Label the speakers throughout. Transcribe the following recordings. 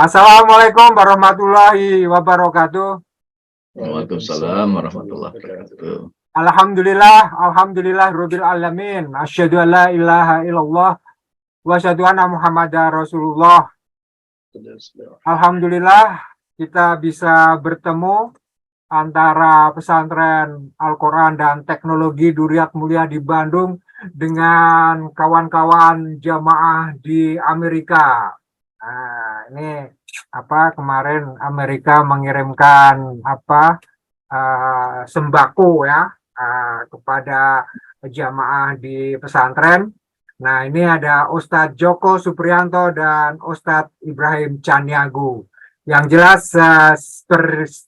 Speaker 1: Assalamualaikum warahmatullahi wabarakatuh.
Speaker 2: Waalaikumsalam warahmatullahi wabarakatuh.
Speaker 1: Alhamdulillah rabbil alamin. Asyhadu an la ilaha illallah wa asyhadu anna Muhammadar Rasulullah. Alhamdulillah kita bisa bertemu antara pesantren Al-Quran dan teknologi Duriat Mulia di Bandung dengan kawan-kawan jamaah di Amerika. Nah, ini kemarin Amerika mengirimkan sembako ya kepada jamaah di pesantren. Nah, ini ada Ustadz Joko Supriyanto dan Ustadz Ibrahim Caniago. Yang jelas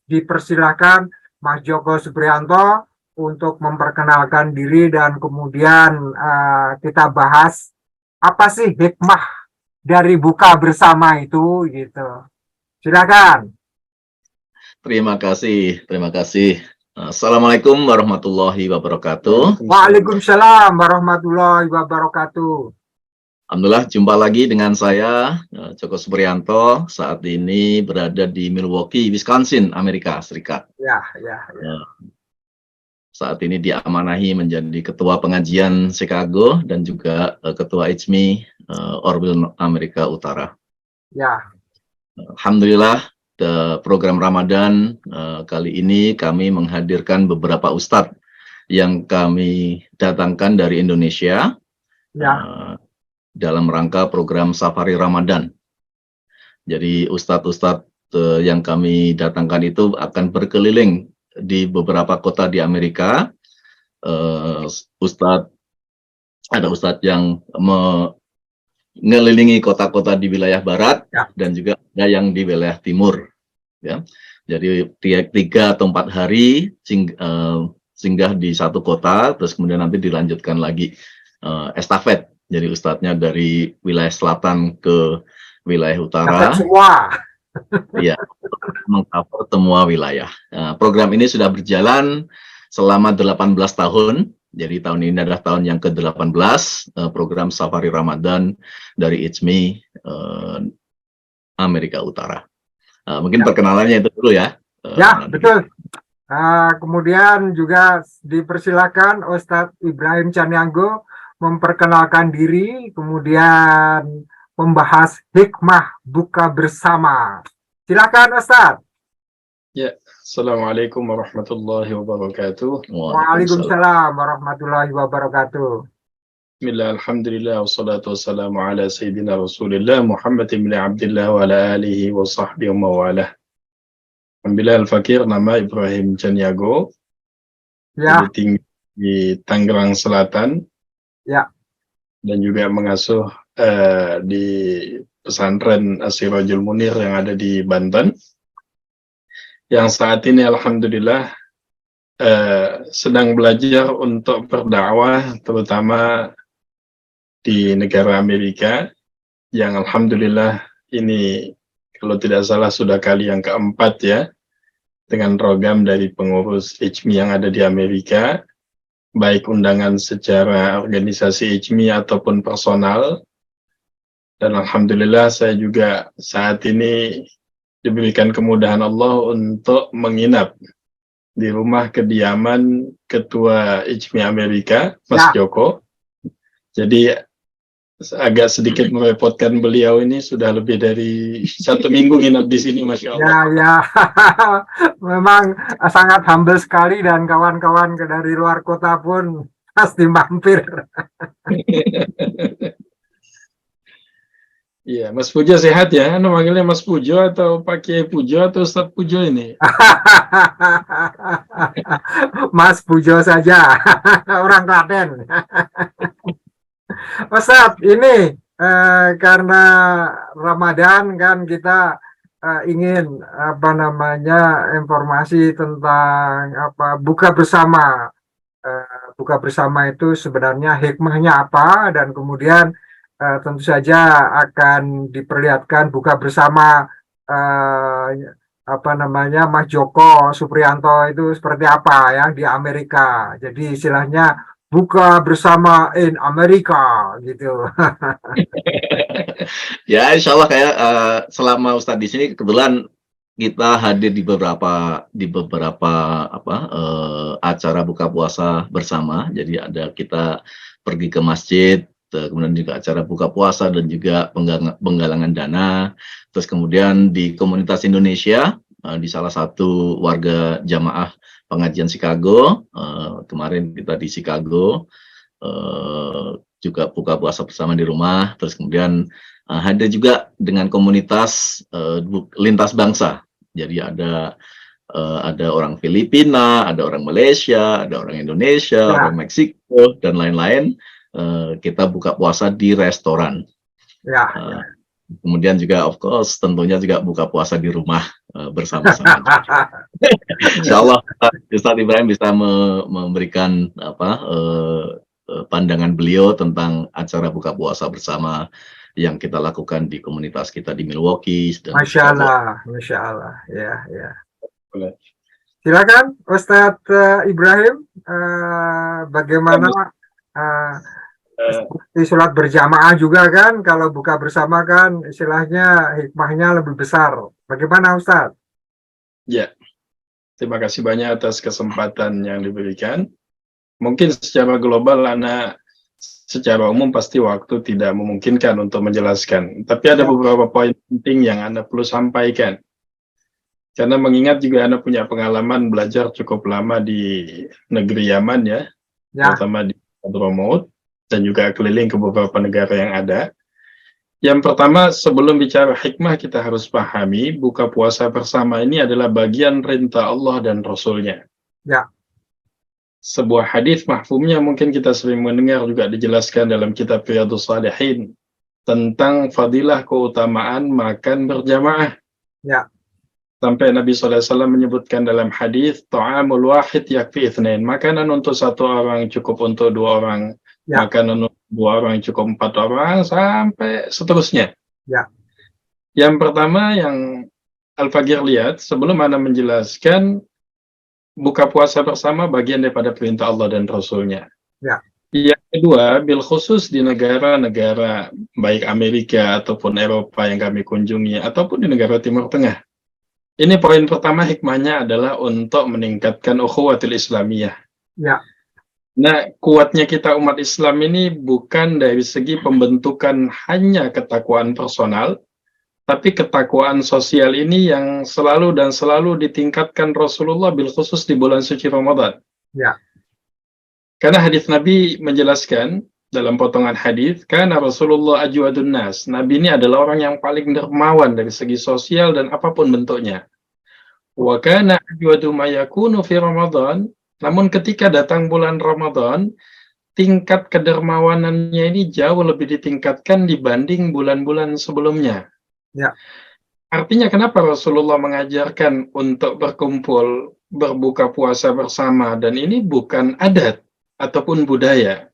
Speaker 1: dipersilakan Mas Joko Supriyanto untuk memperkenalkan diri dan kemudian kita bahas apa sih hikmah dari buka bersama itu gitu. Silakan.
Speaker 2: Terima kasih. Assalamualaikum warahmatullahi wabarakatuh.
Speaker 1: Waalaikumsalam warahmatullahi wabarakatuh.
Speaker 2: Alhamdulillah jumpa lagi dengan saya Joko Supriyanto, saat ini berada di Milwaukee, Wisconsin, Amerika Serikat.
Speaker 1: Ya.
Speaker 2: Saat ini diamanahi menjadi ketua pengajian Chicago dan juga ketua IJMI Orville Amerika Utara.
Speaker 1: Ya.
Speaker 2: Alhamdulillah program Ramadan kali ini kami menghadirkan beberapa ustadz yang kami datangkan dari Indonesia.
Speaker 1: Ya.
Speaker 2: Dalam rangka program Safari Ramadan. Jadi ustadz-ustadz yang kami datangkan itu akan berkeliling di beberapa kota di Amerika. Ada ustadz yang mengelilingi kota-kota di wilayah barat dan juga ada yang di wilayah timur. Ya. Jadi 3 atau 4 hari singgah di satu kota, terus kemudian nanti dilanjutkan lagi estafet. Jadi ustadznya dari wilayah selatan ke wilayah utara.
Speaker 1: Semua.
Speaker 2: Iya, mengcover semua wilayah. Program ini sudah berjalan selama 18 tahun. Jadi tahun ini adalah tahun yang ke-18 program Safari Ramadan dari IJMI Amerika Utara. Mungkin perkenalannya itu dulu ya.
Speaker 1: Ya, betul. Kemudian juga dipersilakan Ustadz Ibrahim Caniago memperkenalkan diri, kemudian membahas hikmah buka bersama. Silakan Ustadz.
Speaker 3: Ya, Assalamualaikum warahmatullahi wabarakatuh.
Speaker 1: Waalaikumsalam warahmatullahi wabarakatuh.
Speaker 3: Bismillah, alhamdulillah, wassalatu wassalamu ala sayyidina Rasulillah Muhammad ibn Abdullah wa ala alihi wa sahbihi wa mawalah. Alhamdulillah, al-fakir nama Ibrahim Caniago.
Speaker 1: Ya.
Speaker 3: Tinggal di Tangerang Selatan.
Speaker 1: Ya.
Speaker 3: Dan juga mengasuh di pesantren Sirajul Munir yang ada di Banten. Yang saat ini alhamdulillah sedang belajar untuk berdakwah terutama di negara Amerika yang alhamdulillah ini kalau tidak salah sudah kali yang keempat ya dengan program dari pengurus IJMI yang ada di Amerika, baik undangan secara organisasi IJMI ataupun personal. Dan alhamdulillah saya juga saat ini diberikan kemudahan Allah untuk menginap di rumah kediaman Ketua IJMI Amerika, Mas Joko. Jadi agak sedikit merepotkan beliau, ini sudah lebih dari 1 minggu nginap di sini, Masya Allah.
Speaker 1: Ya. Memang sangat humble sekali dan kawan-kawan dari luar kota pun pasti mampir.
Speaker 3: Iya, Mas Pujo sehat ya? Manggilnya Mas Pujo atau Pak Kiai Pujo atau Ustadz Pujo ini?
Speaker 1: Mas Pujo saja, orang Klaten. Ustadz, ini karena Ramadan kan kita ingin informasi tentang buka bersama. Buka bersama itu sebenarnya hikmahnya apa, dan kemudian tentu saja akan diperlihatkan buka bersama Mas Joko Supriyanto itu seperti apa ya di Amerika. Jadi istilahnya buka bersama in Amerika gitu.
Speaker 2: Ya, insya Allah kayak selama Ustadz di sini kebetulan kita hadir di beberapa apa acara buka puasa bersama. Jadi ada kita pergi ke masjid, kemudian juga acara buka puasa dan juga penggalangan dana. Terus kemudian di komunitas Indonesia di salah satu warga jamaah pengajian Chicago, kemarin kita di Chicago juga buka puasa bersama di rumah. Terus kemudian hadir juga dengan komunitas lintas bangsa. Jadi ada orang Filipina, ada orang Malaysia, ada orang Indonesia,
Speaker 1: Ya.
Speaker 2: orang Meksiko dan lain-lain. Kita buka puasa di restoran.
Speaker 1: Ya.
Speaker 2: Kemudian juga of course tentunya juga buka puasa di rumah bersama-sama. Insya Allah Ustadz Ibrahim bisa memberikan pandangan beliau tentang acara buka puasa bersama yang kita lakukan di komunitas kita di Milwaukee.
Speaker 1: Masya Allah, Masya Allah, ya, ya.
Speaker 3: Boleh.
Speaker 1: Silakan Ustadz Ibrahim, bagaimana seperti sholat berjamaah juga kan, kalau buka bersama kan istilahnya hikmahnya lebih besar. Bagaimana Ustadz?
Speaker 3: Ya, terima kasih banyak atas kesempatan yang diberikan. Mungkin secara global, Ana secara umum pasti waktu tidak memungkinkan untuk menjelaskan. Tapi ada beberapa poin penting yang Anda perlu sampaikan. Karena mengingat juga Anda punya pengalaman belajar cukup lama di negeri Yaman ya. Terutama di Hadramaut dan juga keliling ke beberapa negara yang ada. Yang pertama, sebelum bicara hikmah, kita harus pahami buka puasa bersama ini adalah bagian perintah Allah dan Rasul-Nya.
Speaker 1: Ya.
Speaker 3: Sebuah hadis mahfumnya mungkin kita sering mendengar juga dijelaskan dalam kitab Riyadhus Shalihin tentang fadilah keutamaan makan berjamaah.
Speaker 1: Ya.
Speaker 3: Sampai Nabi SAW menyebutkan dalam hadis, ta'amul wahid yakfi itsnain. Makanan untuk satu orang cukup untuk dua orang. Ya. Makanan untuk dua orang cukup 4 orang, sampai seterusnya.
Speaker 1: Ya.
Speaker 3: Yang pertama yang Al-Fagir lihat, sebelum Anda menjelaskan, buka puasa bersama bagian daripada perintah Allah dan Rasul-Nya.
Speaker 1: Ya.
Speaker 3: Yang kedua, bil khusus di negara-negara baik Amerika ataupun Eropa yang kami kunjungi, ataupun di negara Timur Tengah. Ini poin pertama, hikmahnya adalah untuk meningkatkan ukhuwatul Islamiyah.
Speaker 1: Ya.
Speaker 3: Nah, kuatnya kita umat Islam ini bukan dari segi pembentukan hanya ketakwaan personal, tapi ketakwaan sosial ini yang selalu dan selalu ditingkatkan Rasulullah bil khusus di bulan suci Ramadan.
Speaker 1: Ya.
Speaker 3: Karena hadis Nabi menjelaskan dalam potongan hadis, karena Rasulullah ajwadun nas. Nabi ini adalah orang yang paling dermawan dari segi sosial dan apapun bentuknya. Wa kana ajwadu ma yakunu fi Ramadan. Namun ketika datang bulan Ramadan, tingkat kedermawanannya ini jauh lebih ditingkatkan dibanding bulan-bulan sebelumnya.
Speaker 1: Ya.
Speaker 3: Artinya kenapa Rasulullah mengajarkan untuk berkumpul, berbuka puasa bersama, dan ini bukan adat ataupun budaya,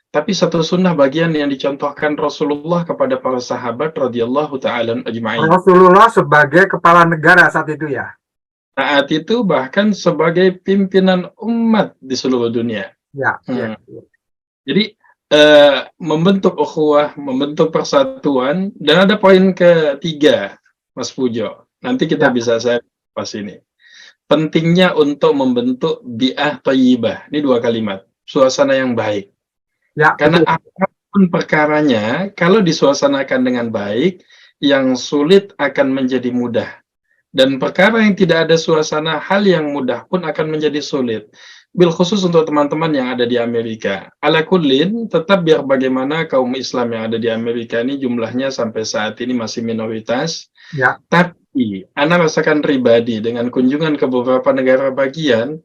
Speaker 3: tapi satu sunnah bagian yang dicontohkan Rasulullah kepada para sahabat radhiyallahu ta'ala ajma'in.
Speaker 1: Rasulullah sebagai kepala negara saat itu ya?
Speaker 3: Saat itu bahkan sebagai pimpinan umat di seluruh dunia.
Speaker 1: Ya. Ya.
Speaker 3: Jadi membentuk ukhuwah, membentuk persatuan, dan ada poin ketiga, Mas Pujo. Nanti kita bisa saya pas ini. Pentingnya untuk membentuk bi'ah thayyibah. Ini 2 kalimat. Suasana yang baik.
Speaker 1: Ya.
Speaker 3: Karena apapun perkaranya, kalau disuasanakan dengan baik, yang sulit akan menjadi mudah. Dan perkara yang tidak ada suasana, hal yang mudah pun akan menjadi sulit. Bil khusus untuk teman-teman yang ada di Amerika. Ala kullin, tetap biar bagaimana kaum Islam yang ada di Amerika ini jumlahnya sampai saat ini masih minoritas.
Speaker 1: Ya.
Speaker 3: Tapi, Anda rasakan pribadi dengan kunjungan ke beberapa negara bagian,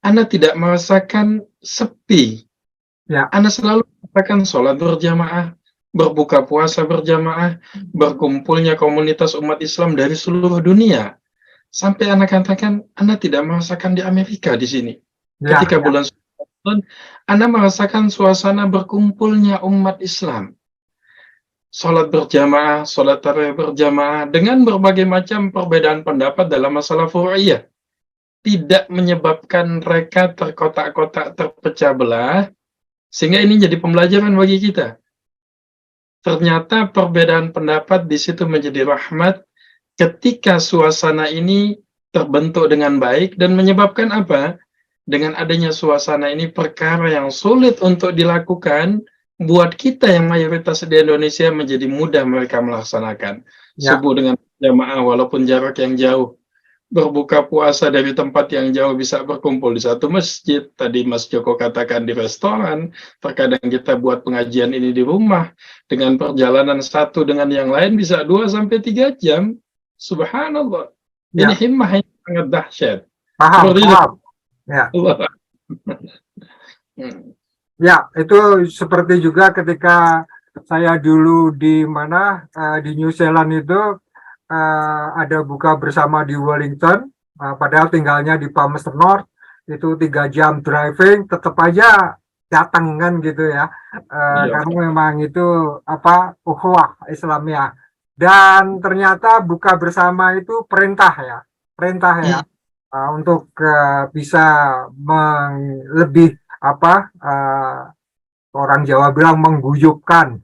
Speaker 3: Anda tidak merasakan sepi.
Speaker 1: Ya.
Speaker 3: Anda selalu merasakan sholat berjamaah, berbuka puasa berjamaah, berkumpulnya komunitas umat Islam dari seluruh dunia. Sampai Anda katakan, Anda tidak merasakan di Amerika di sini. Ketika bulan Ramadan, Anda merasakan suasana berkumpulnya umat Islam. Sholat berjamaah, sholat tarawih berjamaah, dengan berbagai macam perbedaan pendapat dalam masalah furu'iyah. Tidak menyebabkan mereka terkotak-kotak, terpecah belah, Sehingga ini jadi pembelajaran bagi kita. Ternyata perbedaan pendapat di situ menjadi rahmat ketika suasana ini terbentuk dengan baik dan menyebabkan apa? Dengan adanya suasana ini perkara yang sulit untuk dilakukan buat kita yang mayoritas di Indonesia menjadi mudah mereka melaksanakan.
Speaker 1: Ya.
Speaker 3: Subuh dengan jamaah walaupun jarak yang jauh. Berbuka puasa dari tempat yang jauh bisa berkumpul di satu masjid. Tadi Mas Joko katakan di restoran. Terkadang kita buat pengajian ini di rumah. Dengan perjalanan satu dengan yang lain bisa 2-3 jam. Subhanallah.
Speaker 1: Ya.
Speaker 3: Ini himmah yang sangat dahsyat.
Speaker 1: Paham,
Speaker 3: Seperti
Speaker 1: paham. Ya.
Speaker 3: Allah.
Speaker 1: Ya, itu seperti juga ketika saya dulu di mana di New Zealand itu ada buka bersama di Wellington, padahal tinggalnya di Palmerston North, itu 3 jam driving, tetap aja datang kan gitu ya,
Speaker 3: Iya.
Speaker 1: karena memang itu apa ukhuwah Islamiyah. Dan ternyata buka bersama itu perintah ya, untuk bisa lebih apa orang Jawa bilang mengguyupkan,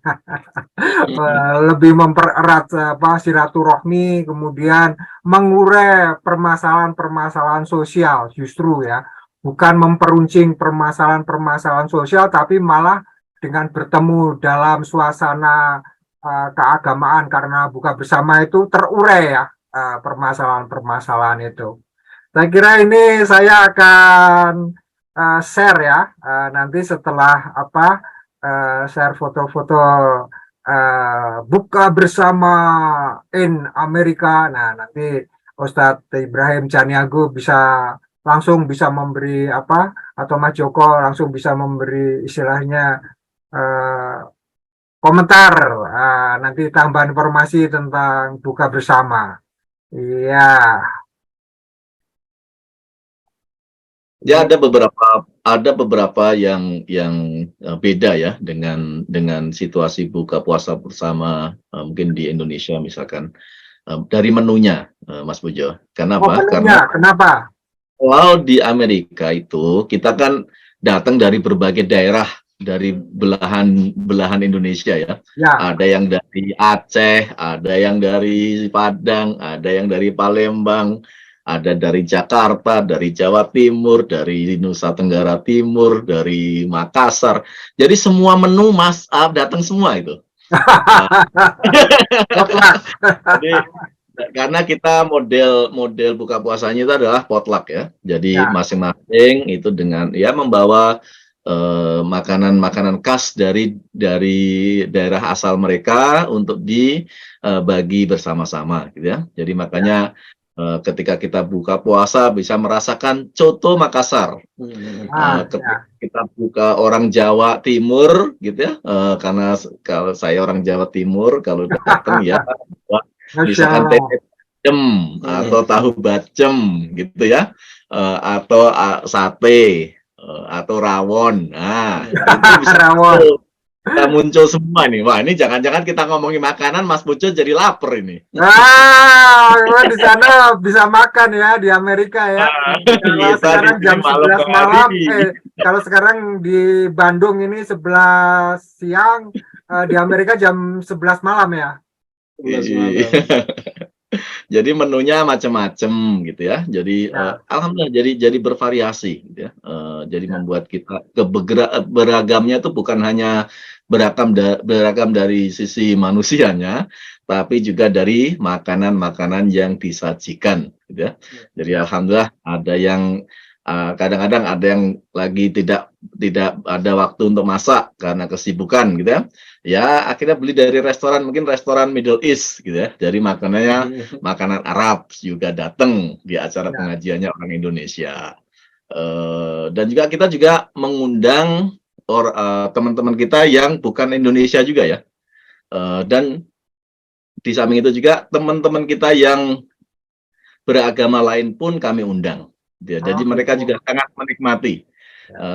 Speaker 1: lebih mempererat silaturahmi, kemudian mengurai permasalahan-permasalahan sosial justru ya, bukan memperuncing permasalahan-permasalahan sosial, tapi malah dengan bertemu dalam suasana keagamaan karena buka bersama itu terurai ya permasalahan-permasalahan itu. Saya kira ini saya akan share ya nanti setelah share foto-foto buka bersama in Amerika. Nah, nanti Ustadz Ibrahim Caniago langsung bisa memberi atau Mas Joko langsung bisa memberi istilahnya komentar, nanti tambahan informasi tentang buka bersama. Iya.
Speaker 2: Ya, ada beberapa yang beda ya dengan situasi buka puasa bersama mungkin di Indonesia misalkan dari menunya, Mas Pujo. Karena apa? Karena
Speaker 1: Kenapa?
Speaker 2: kalau di Amerika itu kita kan datang dari berbagai daerah dari belahan Indonesia ya.
Speaker 1: Ya.
Speaker 2: Ada yang dari Aceh, ada yang dari Padang, ada yang dari Palembang, ada dari Jakarta, dari Jawa Timur, dari Nusa Tenggara Timur, dari Makassar. Jadi semua menu datang semua itu. Jadi karena kita model buka puasanya itu adalah potluck ya. Jadi masing-masing itu dengan ya membawa makanan-makanan khas dari daerah asal mereka untuk dibagi bersama-sama gitu ya. Jadi makanya ketika kita buka puasa bisa merasakan coto Makassar. Ketika kita buka orang Jawa Timur gitu ya, karena kalau saya orang Jawa Timur, kalau datang ya misalkan tempe bacem atau tahu bacem gitu ya, atau sate atau rawon. Nah, itu bisa kita muncul semua nih. Wah, ini jangan-jangan kita ngomongin makanan, Mas Pujo jadi lapar ini.
Speaker 1: Di sana bisa makan ya di Amerika ya. Kalau sekarang jam 11 malam, kalau sekarang di Bandung ini 11 siang, di Amerika jam 11 malam ya.
Speaker 3: 11 malam.
Speaker 2: Jadi menunya macam-macam gitu ya. Jadi alhamdulillah jadi bervariasi gitu ya. Jadi membuat kita beragamnya itu bukan hanya beragam dari sisi manusianya, tapi juga dari makanan-makanan yang disajikan gitu ya. Jadi alhamdulillah ada yang kadang-kadang ada yang lagi tidak ada waktu untuk masak karena kesibukan gitu ya. Ya akhirnya beli dari restoran, mungkin restoran Middle East gitu ya. Jadi makanannya makanan Arab juga datang di acara pengajiannya orang Indonesia. Dan juga kita juga mengundang teman-teman kita yang bukan Indonesia juga ya. Dan di samping itu juga teman-teman kita yang beragama lain pun kami undang. Jadi mereka juga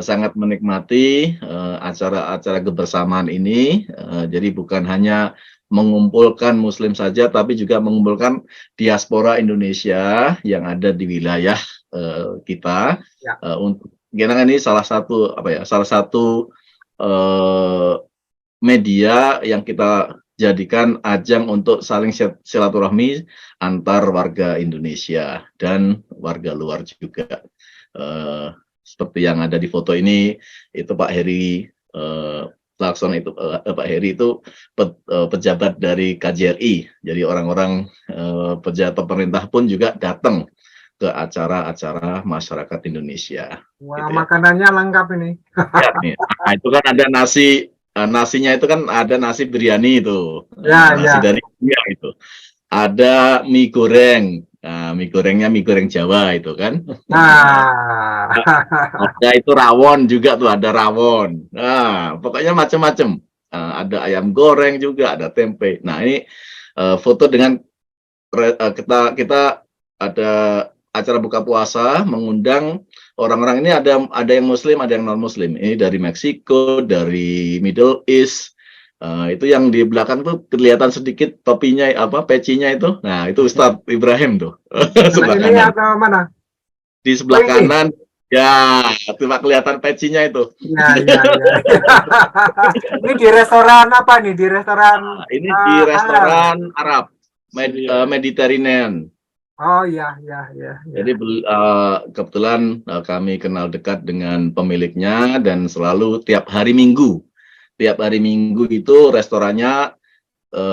Speaker 2: sangat menikmati acara-acara kebersamaan ini. Jadi bukan hanya mengumpulkan Muslim saja, tapi juga mengumpulkan diaspora Indonesia yang ada di wilayah kita. Untuk karena ini salah satu media yang kita jadikan ajang untuk saling silaturahmi antar warga Indonesia dan warga luar juga. Seperti yang ada di foto ini, itu Pak Heri Laksono, itu Pak Heri itu pejabat dari KJRI. Jadi orang-orang pejabat pemerintah pun juga datang ke acara-acara masyarakat Indonesia.
Speaker 1: Wah,
Speaker 2: Gitu ya.
Speaker 1: makanannya lengkap ini.
Speaker 2: Ya, nih. Nah, itu kan ada nasinya itu kan ada nasi biryani itu,
Speaker 1: Ya,
Speaker 2: nasi
Speaker 1: ya.
Speaker 2: dari India itu. Ada mie goreng, nah, mie gorengnya mie goreng Jawa itu kan.
Speaker 1: Nah,
Speaker 2: Ada itu rawon juga tuh, ada rawon. Nah, pokoknya macam-macam. Ada ayam goreng juga, ada tempe. Nah, ini foto dengan kita ada acara buka puasa mengundang orang-orang ini, ada yang muslim, ada yang non muslim. Ini dari Meksiko, dari Middle East. Itu yang di belakang tuh kelihatan sedikit topinya, pecinya itu. Nah, itu Ustadz Ibrahim tuh. Sebelah
Speaker 1: ini
Speaker 2: kanan.
Speaker 1: atau mana?
Speaker 2: Di sebelah
Speaker 1: Oh, ini?
Speaker 2: kanan, ya, coba kelihatan pecinya itu.
Speaker 1: Ya, ya, ya. Ini di restoran apa nih? Di restoran
Speaker 2: Ini di
Speaker 1: halal.
Speaker 2: restoran Arab,
Speaker 3: Syria.
Speaker 2: Mediterranean.
Speaker 1: Oh, ya, ya, ya, ya.
Speaker 2: Jadi kebetulan kami kenal dekat dengan pemiliknya dan selalu tiap hari Minggu itu restorannya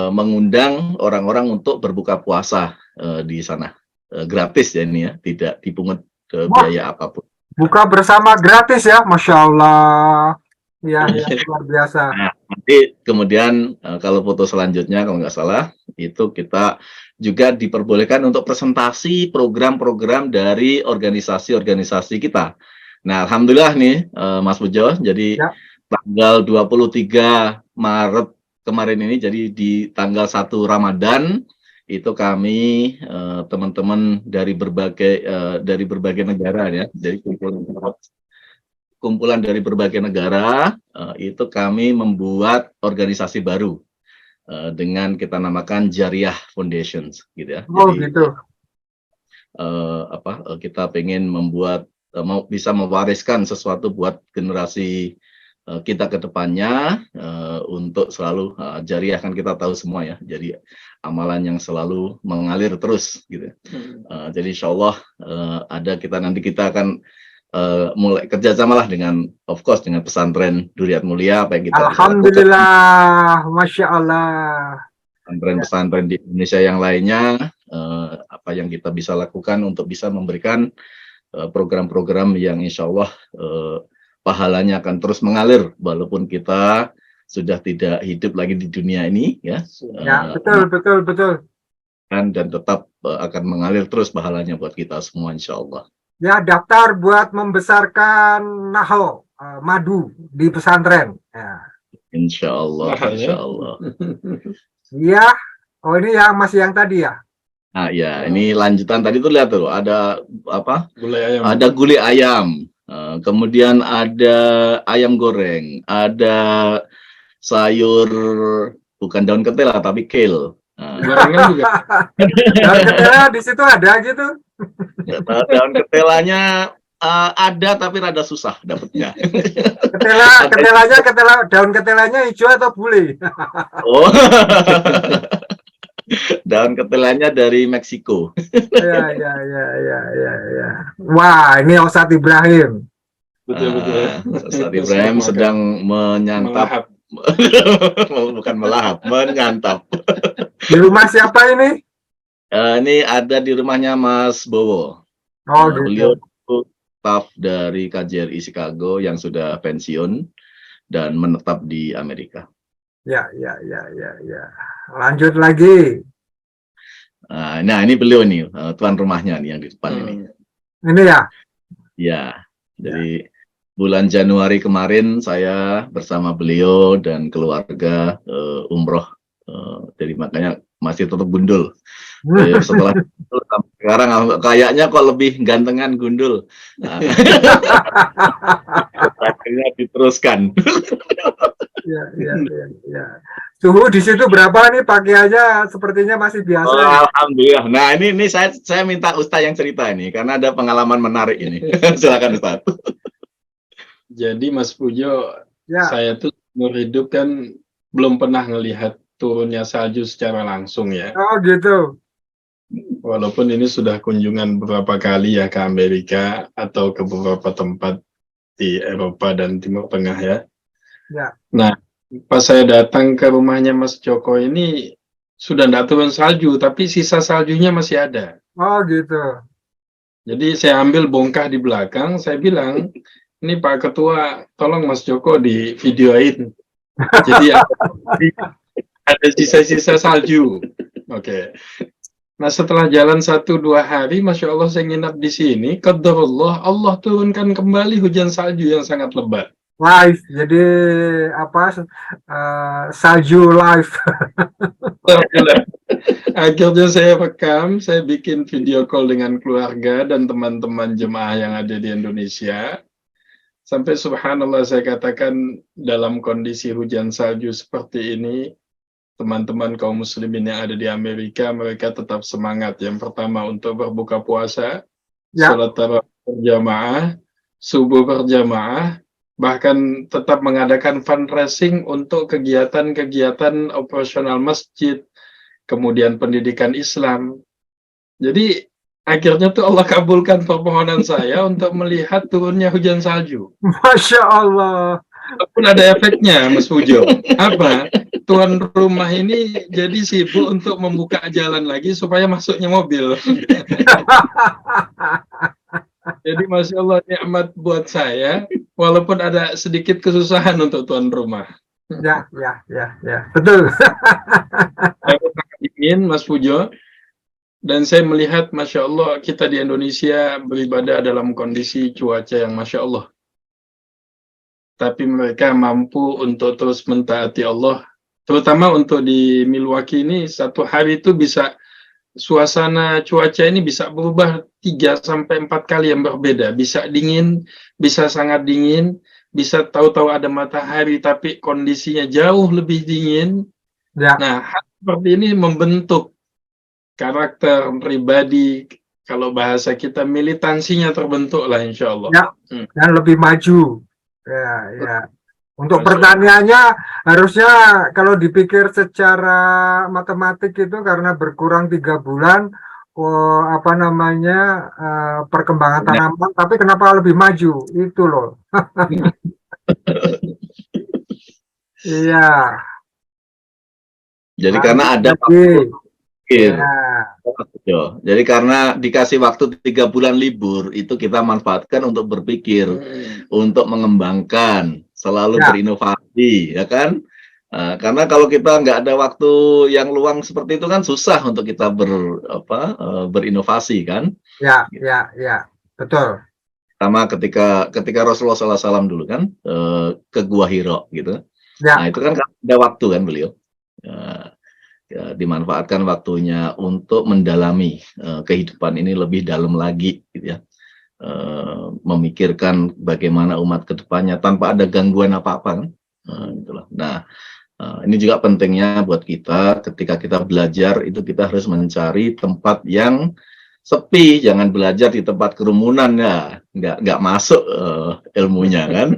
Speaker 2: mengundang orang-orang untuk berbuka puasa di sana, gratis ya ini ya, tidak dipungut biaya apapun.
Speaker 1: Buka bersama gratis ya, Masya Allah. Ya, ya, luar biasa.
Speaker 2: Nah, nanti kemudian kalau foto selanjutnya kalau nggak salah itu kita juga diperbolehkan untuk presentasi program-program dari organisasi-organisasi kita. Nah, alhamdulillah nih Mas Pujo, jadi
Speaker 1: Ya.
Speaker 2: tanggal 23 Maret kemarin ini, jadi di tanggal 1 Ramadan itu kami teman-teman dari berbagai negara ya, dari kumpulan dari berbagai negara itu kami membuat organisasi baru dengan kita namakan Jariah Foundation gitu ya.
Speaker 1: Oh,
Speaker 2: Jadi
Speaker 1: gitu.
Speaker 2: kita pengen membuat bisa mewariskan sesuatu buat generasi kita ke depannya untuk selalu jariah, kan kita tahu semua ya. Jadi amalan yang selalu mengalir terus gitu. Jadi insya Allah nanti kita akan mulai kerjasama lah dengan, of course, dengan pesantren Duriat Mulia apa yang kita bisa lakukan.
Speaker 1: Alhamdulillah, Masya Allah.
Speaker 2: Pesantren-pesantren di Indonesia yang lainnya, apa yang kita bisa lakukan untuk bisa memberikan program-program yang insya Allah pahalanya akan terus mengalir walaupun kita sudah tidak hidup lagi di dunia ini ya.
Speaker 1: Ya, betul.
Speaker 2: Dan tetap akan mengalir terus pahalanya buat kita semua insya Allah.
Speaker 1: Ya, daftar buat membesarkan naho, madu di pesantren. Ya.
Speaker 2: Insya Allah, insya Allah.
Speaker 1: Iya. Oh, ini masih yang tadi ya?
Speaker 2: Nah, ya, ini lanjutan tadi tuh, lihat tuh, ada apa?
Speaker 3: Gulai ayam.
Speaker 2: Ada gulai ayam, kemudian ada ayam goreng, ada sayur bukan daun ketela tapi kale.
Speaker 3: Gorengan juga.
Speaker 1: Daun ketela di situ ada gitu?
Speaker 2: Daun ketelanya ada tapi rada susah dapetnya.
Speaker 1: Daun ketelanya hijau atau bule?
Speaker 2: Oh. Daun ketelanya dari Meksiko.
Speaker 1: Ya. Wah, ini Ustadz Ibrahim.
Speaker 3: Betul.
Speaker 2: Ustadz Ibrahim sedang menyantap. Bukan melahap, menyantap.
Speaker 1: Di rumah siapa ini?
Speaker 2: Ini ada di rumahnya Mas Bowo.
Speaker 1: Oh,
Speaker 2: Beliau
Speaker 1: gitu.
Speaker 2: staf dari KJRI Chicago yang sudah pensiun dan menetap di Amerika.
Speaker 1: Ya. Lanjut lagi.
Speaker 2: Nah, ini beliau nih, tuan rumahnya nih yang di depan ini.
Speaker 1: Ini ya?
Speaker 2: Ya, jadi bulan Januari kemarin saya bersama beliau dan keluarga umroh. Jadi makanya masih tetap gundul. Setelah itu, sekarang kayaknya kok lebih gantengan gundul. Akhirnya diteruskan.
Speaker 1: Ya. Suhu di situ berapa nih? Pakaiannya sepertinya masih biasa.
Speaker 2: Oh, alhamdulillah. Nah, ini saya minta Ustaz yang cerita ini karena ada pengalaman menarik ini. Silakan Ustaz.
Speaker 3: Jadi Mas Pujo
Speaker 1: Ya.
Speaker 3: Saya tuh seumur hidup kan belum pernah ngelihat turunnya salju secara langsung ya.
Speaker 1: Oh gitu.
Speaker 3: Walaupun ini sudah kunjungan beberapa kali ya ke Amerika atau ke beberapa tempat di Eropa dan Timur Tengah ya.
Speaker 1: Ya.
Speaker 3: Nah, pas saya datang ke rumahnya Mas Joko ini sudah tidak turun salju, tapi sisa saljunya masih ada.
Speaker 1: Oh gitu.
Speaker 3: Jadi saya ambil bongkah di belakang, saya bilang, ini Pak Ketua, tolong Mas Joko di videoin. Jadi ada sisa-sisa salju. Oke. Nah setelah jalan 1-2 hari, Masya Allah saya nginap di sini, qadarullah, Allah turunkan kembali hujan salju yang sangat lebat.
Speaker 1: Live. Jadi apa? Salju live.
Speaker 3: Akhirnya saya rekam, saya bikin video call dengan keluarga dan teman-teman jemaah yang ada di Indonesia. Sampai subhanallah saya katakan dalam kondisi hujan salju seperti ini, teman-teman kaum muslimin yang ada di Amerika, mereka tetap semangat. Yang pertama untuk berbuka puasa,
Speaker 1: Ya.
Speaker 3: sholat tarawih berjamaah, subuh berjamaah, bahkan tetap mengadakan fundraising untuk kegiatan-kegiatan operasional masjid, kemudian pendidikan Islam. Jadi akhirnya tuh Allah kabulkan permohonan saya untuk melihat turunnya hujan salju.
Speaker 1: Masya Allah.
Speaker 3: Walaupun ada efeknya, Mas Pujo. Apa? Tuan rumah ini jadi sibuk untuk membuka jalan lagi supaya masuknya mobil. Jadi Masya Allah nikmat buat saya, walaupun ada sedikit kesusahan untuk tuan rumah.
Speaker 1: Ya. Betul.
Speaker 3: Saya sangat ingin, Mas Pujo, dan saya melihat Masya Allah kita di Indonesia beribadah dalam kondisi cuaca yang Masya Allah. Tapi mereka mampu untuk terus mentaati Allah. Terutama untuk di Milwaukee ini, satu hari itu bisa suasana cuaca ini bisa berubah 3-4 kali yang berbeda. Bisa dingin, bisa sangat dingin, bisa tahu-tahu ada matahari tapi kondisinya jauh lebih dingin.
Speaker 1: Ya.
Speaker 3: Nah, hal seperti ini membentuk karakter pribadi, kalau bahasa kita militansinya terbentuk lah insya Allah.
Speaker 1: Ya. Dan lebih maju. Ya. Untuk
Speaker 3: Masya
Speaker 1: pertanyaannya harusnya kalau dipikir secara matematik itu karena berkurang 3 bulan, apa namanya, perkembangan tanaman, tapi kenapa lebih maju? Itu loh. Iya.
Speaker 2: Jadi karena ada
Speaker 1: Jadi,
Speaker 2: waktu berpikir.
Speaker 1: ya.
Speaker 2: Jadi karena dikasih waktu 3 bulan libur, itu kita manfaatkan untuk berpikir, untuk mengembangkan, selalu
Speaker 1: Ya.
Speaker 2: berinovasi, ya kan? Karena kalau kita nggak ada waktu yang luang seperti itu kan susah untuk kita berinovasi kan?
Speaker 1: Ya, betul.
Speaker 2: Sama ketika Rasulullah SAW dulu kan ke Gua Hiro gitu.
Speaker 1: Ya.
Speaker 2: Nah itu kan ada waktu kan beliau. Ya, dimanfaatkan waktunya untuk mendalami kehidupan ini lebih dalam lagi gitu ya, memikirkan bagaimana umat kedepannya tanpa ada gangguan apa-apa kan? Itulah. Nah ini juga pentingnya buat kita ketika kita belajar itu kita harus mencari tempat yang sepi, jangan belajar di tempat kerumunan ya, nggak masuk ilmunya kan.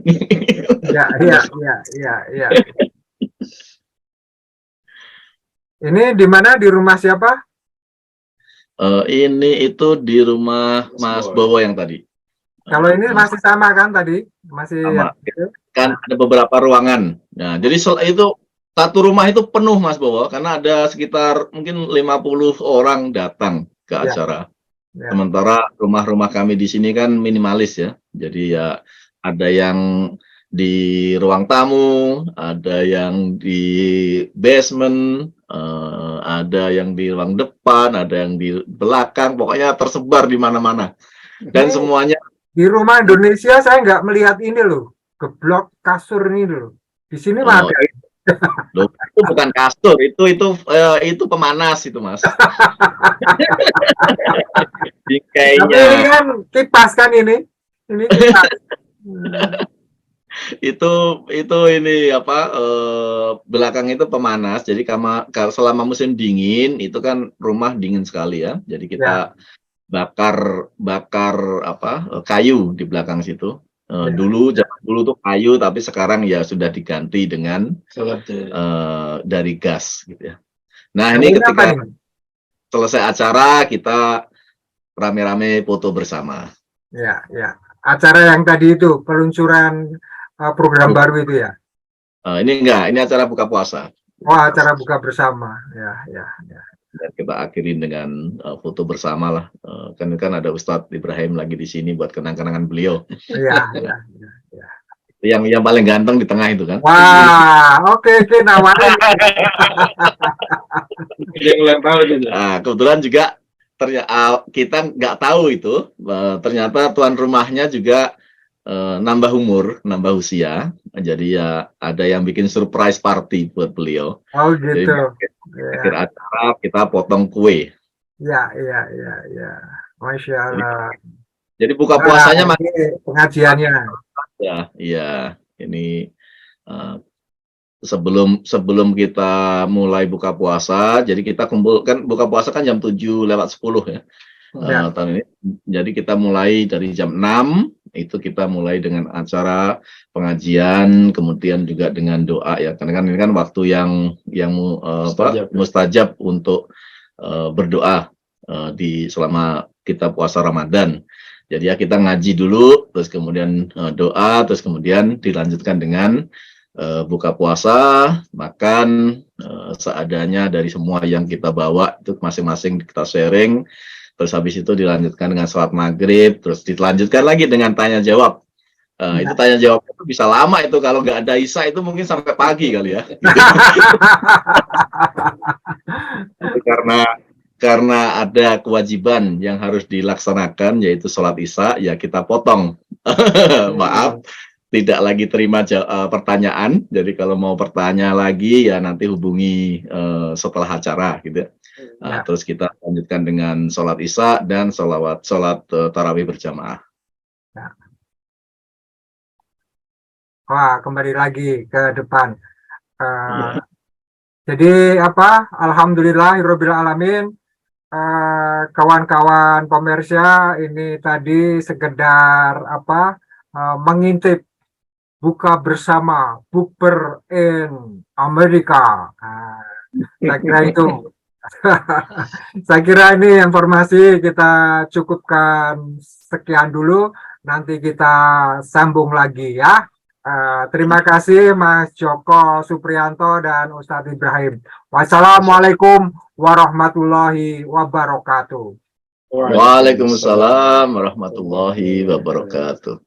Speaker 1: Ya. Ini di mana? Di rumah siapa?
Speaker 2: Ini itu di rumah Mas Bowo yang tadi.
Speaker 1: Kalau ini masih sama kan tadi? Masih
Speaker 2: sama. Kan ada beberapa ruangan. Nah, jadi itu satu rumah itu penuh Mas Bowo karena ada sekitar mungkin 50 orang datang ke acara. Ya. Sementara rumah-rumah kami di sini kan minimalis ya. Jadi ya ada yang di ruang tamu, ada yang di basement, ada yang di ruang depan, ada yang di belakang, pokoknya tersebar di mana-mana. Dan semuanya
Speaker 1: di rumah Indonesia saya nggak melihat ini loh, geblok kasur ini loh. Di sini mah ada.
Speaker 2: Loh, itu bukan kasur, itu pemanas itu Mas.
Speaker 1: Tapi ini kan kipas kan ini kipas.
Speaker 2: itu ini belakang itu pemanas, jadi selama musim dingin itu kan rumah dingin sekali ya, jadi kita bakar kayu di belakang situ,
Speaker 1: Ya.
Speaker 2: Zaman dulu tuh kayu, tapi sekarang ya sudah diganti dengan dari gas gitu ya. Nah, ini
Speaker 1: Ini apa
Speaker 2: ketika
Speaker 1: nih?
Speaker 2: selesai acara kita rame-rame foto bersama.
Speaker 1: Ya, ya. Acara yang tadi itu peluncuran program baru itu ya.
Speaker 2: Ini enggak, ini acara buka puasa.
Speaker 1: Oh, acara buka bersama. Ya, ya, ya.
Speaker 2: Dan kita akhirin dengan foto bersama lah. Kan ada Ustadz Ibrahim lagi di sini buat kenang-kenangan beliau.
Speaker 1: Ya, ya, ya, ya.
Speaker 2: Yang paling ganteng di tengah itu kan.
Speaker 1: Wah, oke, nawarin.
Speaker 2: Nah, kebetulan juga kita nggak tahu itu, ternyata tuan rumahnya juga nambah umur, nambah usia. Jadi ya ada yang bikin surprise party buat beliau.
Speaker 1: Oh,
Speaker 2: Jadi
Speaker 1: gitu.
Speaker 2: akhir acara kita potong kue.
Speaker 1: Ya, ya, ya, ya. Masya Allah.
Speaker 2: Jadi buka puasanya
Speaker 1: ini pengajiannya.
Speaker 2: ya, iya. Ini sebelum kita mulai buka puasa, jadi kita kumpulkan buka puasa kan jam 7:10 ya. Tahun ini. Jadi kita mulai dari jam 6 itu kita mulai dengan acara pengajian, kemudian juga dengan doa ya. Karena kan ini kan waktu yang mustajab untuk berdoa di selama kita puasa Ramadan. Jadi ya kita ngaji dulu, terus kemudian doa, terus kemudian dilanjutkan dengan buka puasa, makan seadanya dari semua yang kita bawa itu masing-masing kita sharing. Terus habis itu dilanjutkan dengan sholat maghrib, terus dilanjutkan lagi dengan tanya jawab. Itu tanya jawab itu bisa lama itu, kalau nggak ada Isya itu mungkin sampai pagi kali ya. Karena ada kewajiban yang harus dilaksanakan, yaitu sholat Isya, ya kita potong. Maaf, tidak lagi terima pertanyaan. Jadi kalau mau bertanya lagi ya nanti hubungi setelah acara gitu. Terus kita lanjutkan dengan sholat Isya dan sholat tarawih berjamaah.
Speaker 1: Ya. Wah, kembali lagi ke depan. Jadi Alhamdulillahirabbil alamin. Kawan-kawan pemirsa, ini tadi sekedar mengintip buka bersama bukber in Amerika. Saya kira itu. Saya kira ini informasi kita cukupkan sekian dulu. Nanti kita sambung lagi ya. Terima kasih Mas Joko Supriyanto dan Ustadz Ibrahim. Wassalamualaikum warahmatullahi wabarakatuh.
Speaker 2: Waalaikumsalam warahmatullahi wabarakatuh.